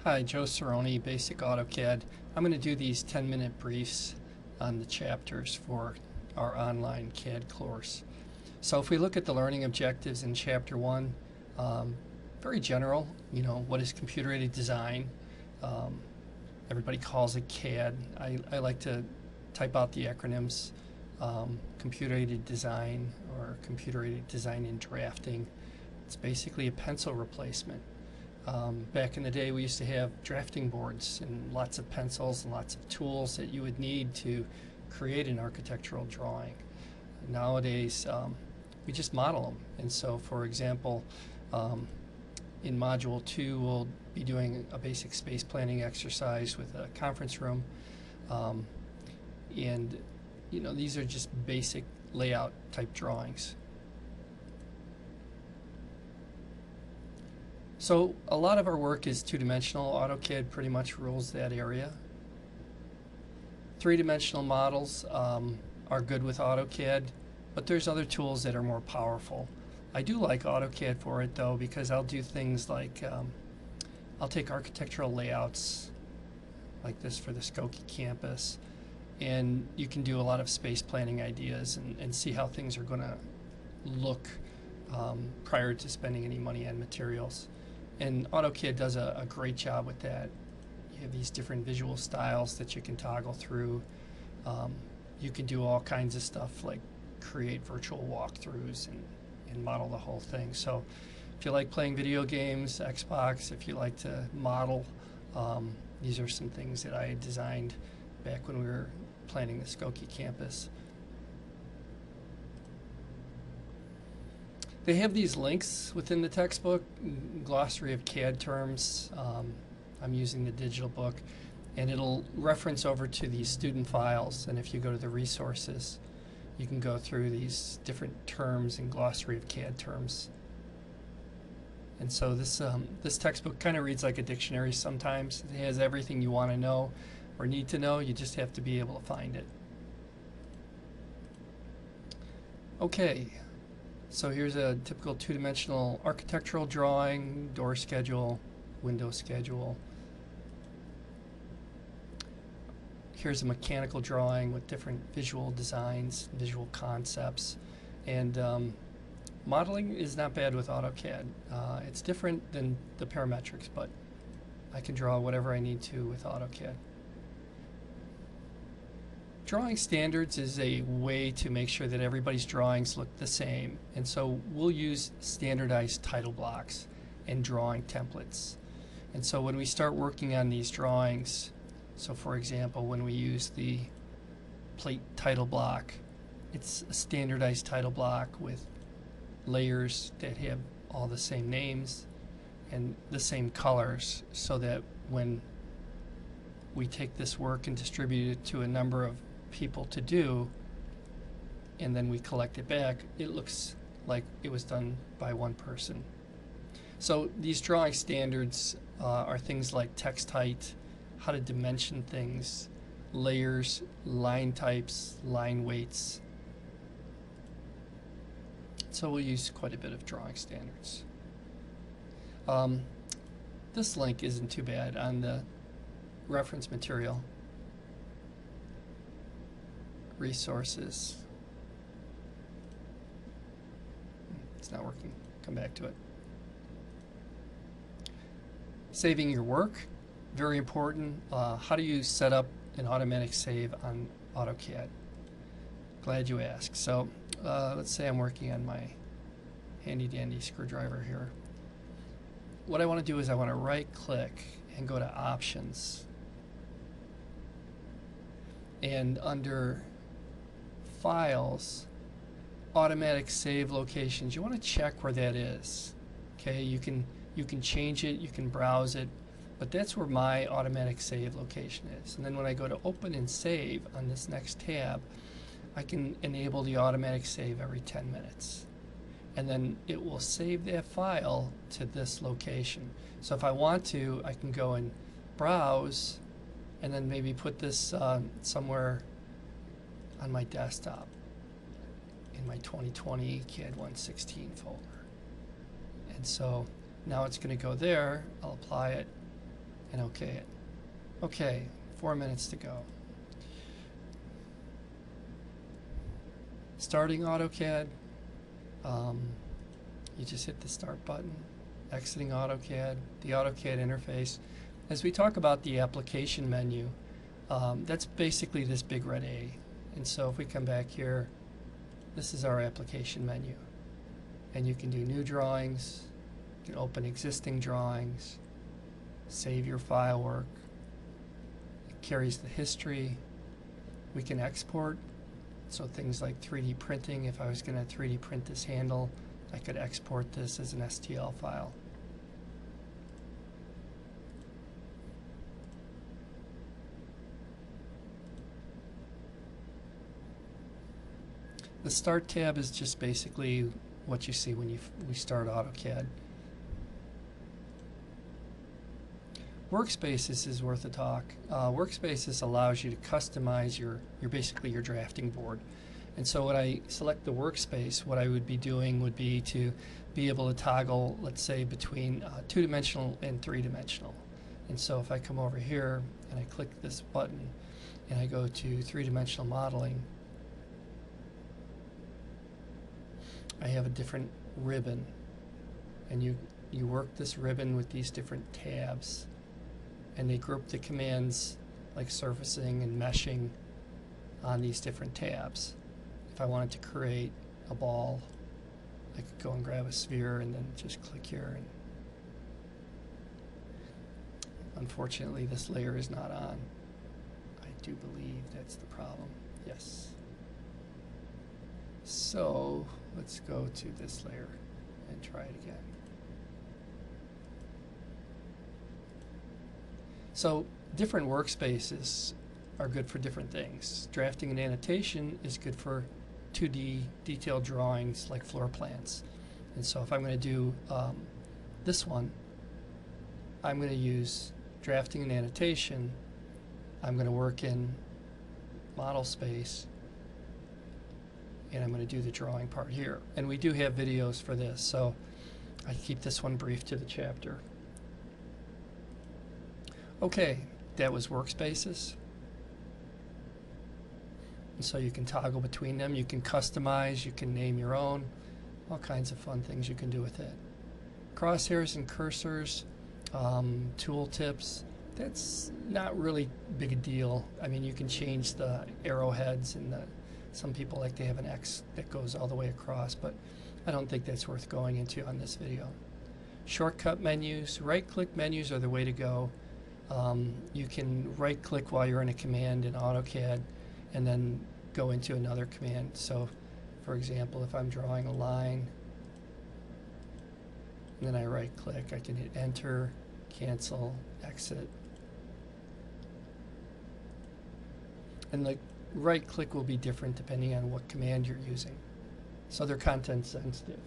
Hi, Joe Cerrone, Basic AutoCAD. I'm going to do these 10-minute briefs on the chapters for our online CAD course. So if we look at the learning objectives in Chapter 1, very general, what is computer-aided design? Everybody calls it CAD. I like to type out the acronyms, computer-aided design or computer-aided design in drafting. It's basically a pencil replacement. Back in the day, we used to have drafting boards and lots of pencils and lots of tools that you would need to create an architectural drawing. Nowadays, we just model them. And so, for example, in Module 2, we'll be doing a basic space planning exercise with a conference room. These are just basic layout type drawings. So a lot of our work is two-dimensional. AutoCAD pretty much rules that area. Three-dimensional models are good with AutoCAD, but there's other tools that are more powerful. I do like AutoCAD for it though, because I'll do things like I'll take architectural layouts like this for the Skokie campus, and you can do a lot of space planning ideas and see how things are going to look prior to spending any money on materials. And AutoCAD does a great job with that. You have these different visual styles that you can toggle through. You can do all kinds of stuff like create virtual walkthroughs and model the whole thing. So if you like playing video games, Xbox, if you like to model, these are some things that I designed back when we were planning the Skokie campus. They have these links within the textbook, glossary of CAD terms. I'm using the digital book, and it'll reference over to these student files. And if you go to the resources, you can go through these different terms and glossary of CAD terms. And so this textbook kind of reads like a dictionary sometimes. It has everything you want to know or need to know. You just have to be able to find it. Okay. So here's a typical two-dimensional architectural drawing, door schedule, window schedule. Here's a mechanical drawing with different visual designs, visual concepts. And modeling is not bad with AutoCAD. It's different than the parametrics, but I can draw whatever I need to with AutoCAD. Drawing standards is a way to make sure that everybody's drawings look the same, and so we'll use standardized title blocks and drawing templates. And so when we start working on these drawings, so for example, when we use the plate title block, it's a standardized title block with layers that have all the same names and the same colors, so that when we take this work and distribute it to a number of people to do, and then we collect it back, it looks like it was done by one person. So these drawing standards are things like text height, how to dimension things, layers, line types, line weights. So we'll use quite a bit of drawing standards. This link isn't too bad on the reference material. Resources. It's not working. Come back to it. Saving your work, very important. How do you set up an automatic save on AutoCAD? Glad you asked. So let's say I'm working on my handy dandy screwdriver here. What I want to do is I want to right click and go to Options, and under Files, Automatic Save Locations, you want to check where that is. Okay, you can change it, you can browse it, but that's where my automatic save location is. And then when I go to Open and Save on this next tab, I can enable the automatic save every 10 minutes. And then it will save that file to this location. So if I want to, I can go and browse and then maybe put this somewhere on my desktop in my 2020 CAD 116 folder. And so now it's going to go there. I'll apply it, and OK it. OK, 4 minutes to go. Starting AutoCAD, you just hit the Start button. Exiting AutoCAD, the AutoCAD interface. As we talk about the application menu, that's basically this big red A. And so if we come back here, this is our application menu. And you can do new drawings, you can open existing drawings, save your file work. It carries the history. We can export. So things like 3D printing, if I was going to 3D print this handle, I could export this as an STL file. The Start tab is just basically what you see when we start AutoCAD. Workspaces is worth a talk. Workspaces allows you to customize your basically your drafting board. And so when I select the workspace, what I would be doing would be to be able to toggle, let's say, between two-dimensional and three-dimensional. And so if I come over here and I click this button and I go to three-dimensional modeling, I have a different ribbon. And you work this ribbon with these different tabs. And they group the commands like surfacing and meshing on these different tabs. If I wanted to create a ball, I could go and grab a sphere and then just click here. And unfortunately, this layer is not on. I do believe that's the problem. Yes. So let's go to this layer and try it again. So different workspaces are good for different things. Drafting and annotation is good for 2D detailed drawings like floor plans. And so if I'm going to do this one, I'm going to use drafting and annotation. I'm going to work in model space, and I'm going to do the drawing part here. And we do have videos for this, so I keep this one brief to the chapter. Okay, that was workspaces. And so you can toggle between them, you can customize, you can name your own, all kinds of fun things you can do with it. Crosshairs and cursors, tool tips, that's not really big a deal. I mean, you can change the arrowheads, and some people like to have an X that goes all the way across, but I don't think that's worth going into on this video. Shortcut menus, right-click menus are the way to go. You can right-click while you're in a command in AutoCAD and then go into another command. So, for example, if I'm drawing a line and then I right-click, I can hit Enter, Cancel, Exit. And the right-click will be different depending on what command you're using. So they're content sensitive.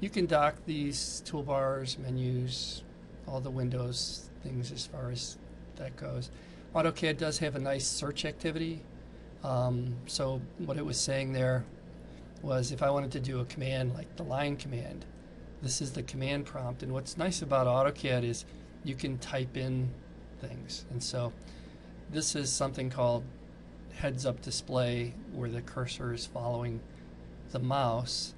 You can dock these toolbars, menus, all the Windows things as far as that goes. AutoCAD does have a nice search activity. So what it was saying there was if I wanted to do a command like the line command, this is the command prompt. And what's nice about AutoCAD is you can type in things. And so this is something called heads-up display, where the cursor is following the mouse.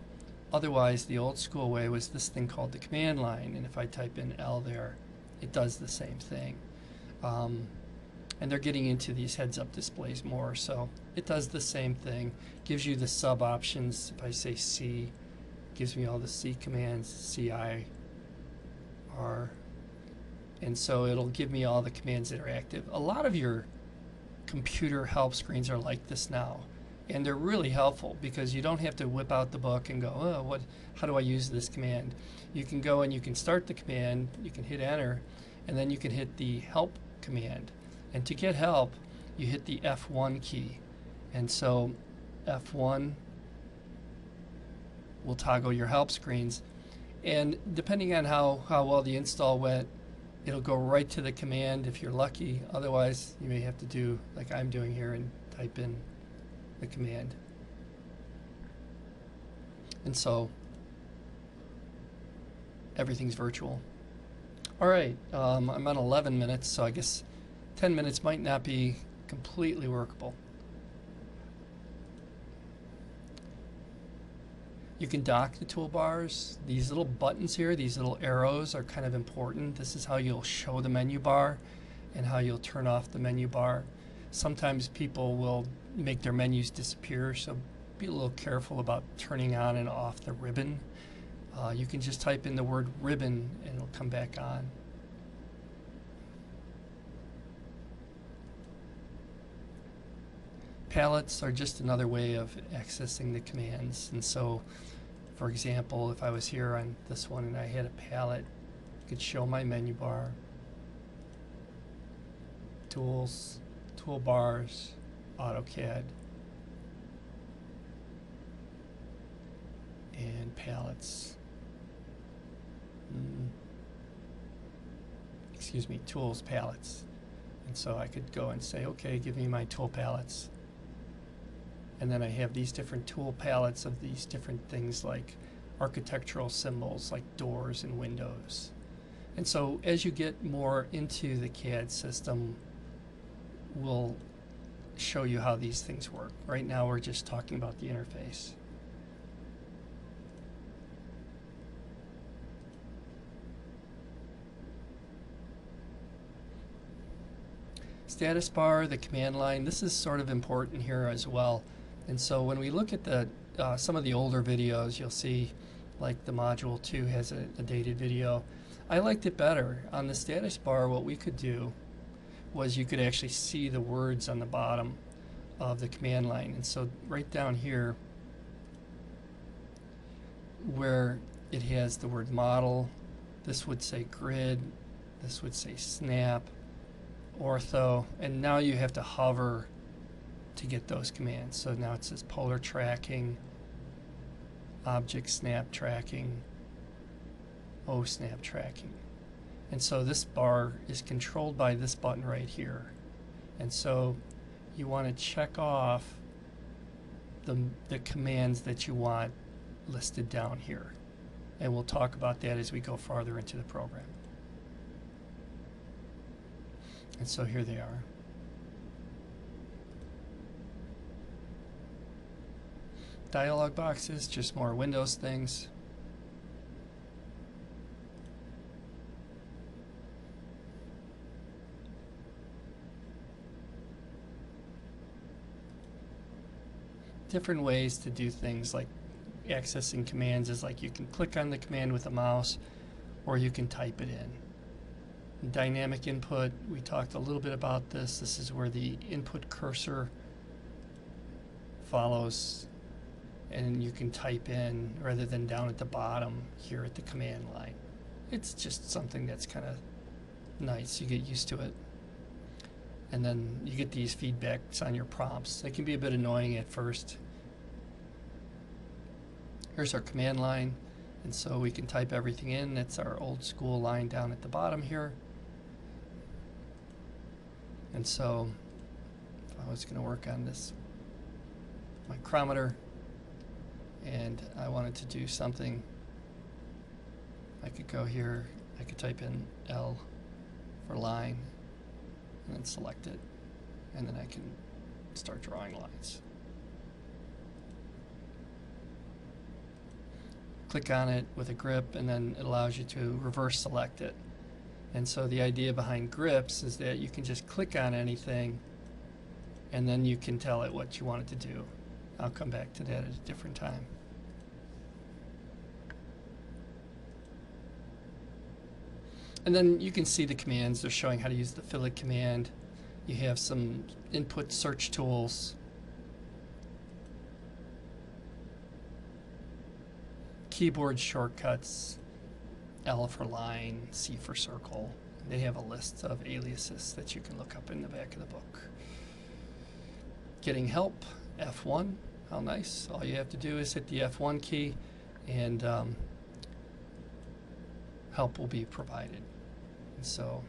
Otherwise, the old school way was this thing called the command line, and if I type in L there, it does the same thing. And they're getting into these heads-up displays more, so it does the same thing. Gives you the sub options. If I say C, gives me all the C commands, CI, R, and so it'll give me all the commands that are active. A lot of your computer help screens are like this now. And they're really helpful because you don't have to whip out the book and go, oh, how do I use this command? You can go and you can start the command, you can hit enter, and then you can hit the help command. And to get help, you hit the F1 key. And so F1 will toggle your help screens. And depending on how well the install went, it'll go right to the command if you're lucky. Otherwise, you may have to do like I'm doing here and type in the command. And so everything's virtual. Alright, I'm on 11 minutes, so I guess 10 minutes might not be completely workable. You can dock the toolbars. These little buttons here, these little arrows are kind of important. This is how you'll show the menu bar and how you'll turn off the menu bar. Sometimes people will make their menus disappear, so be a little careful about turning on and off the ribbon. You can just type in the word ribbon and it'll come back on. Palettes are just another way of accessing the commands. And so, for example, if I was here on this one and I had a palette, I could show my menu bar, tools, toolbars, AutoCAD, and palettes. Excuse me, tools, palettes. And so I could go and say, okay, give me my tool palettes. And then I have these different tool palettes of these different things like architectural symbols like doors and windows. And so as you get more into the CAD system, we'll show you how these things work. Right now we're just talking about the interface. Status bar, the command line, this is sort of important here as well. And so when we look at the some of the older videos, you'll see like the module 2 has a dated video. I liked it better. On the status bar, what we could do was you could actually see the words on the bottom of the command line. And so right down here where it has the word model, this would say grid, this would say snap, ortho, and now you have to hover to get those commands. So now it says polar tracking, object snap tracking, O snap tracking. And so this bar is controlled by this button right here. And so you want to check off the commands that you want listed down here. And we'll talk about that as we go farther into the program. And so here they are. Dialog boxes, just more Windows things. Different ways to do things like accessing commands is like you can click on the command with a mouse or you can type it in. Dynamic input, we talked a little bit about this. This is where the input cursor follows and you can type in rather than down at the bottom here at the command line. It's just something that's kind of nice. You get used to it. And then you get these feedbacks on your prompts. They can be a bit annoying at first. Here's our command line. And so we can type everything in. That's our old school line down at the bottom here. And so if I was going to work on this micrometer and I wanted to do something, I could go here, I could type in L for line and then select it, and then I can start drawing lines. Click on it with a grip and then it allows you to reverse select it. And so the idea behind grips is that you can just click on anything and then you can tell it what you want it to do. I'll come back to that at a different time. And then you can see the commands. They're showing how to use the fillet command. You have some input search tools. Keyboard shortcuts, L for line, C for circle. They have a list of aliases that you can look up in the back of the book. Getting help, F1, how nice. All you have to do is hit the F1 key and help will be provided. And so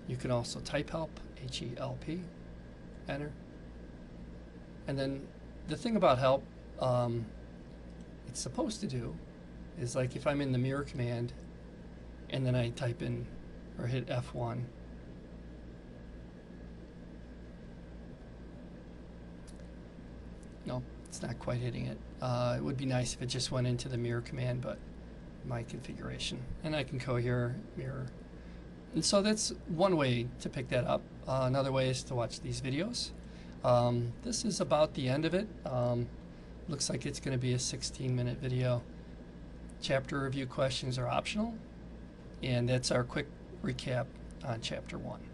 you can also type help, H-E-L-P, enter. And then the thing about help it's supposed to do is, like if I'm in the mirror command and then I type in or hit F1. Nope, it's not quite hitting it. It would be nice if it just went into the mirror command, but my configuration. And I can go here, mirror. And so that's one way to pick that up. Another way is to watch these videos. This is about the end of it. Looks like it's going to be a 16-minute video. Chapter review questions are optional. And that's our quick recap on Chapter 1.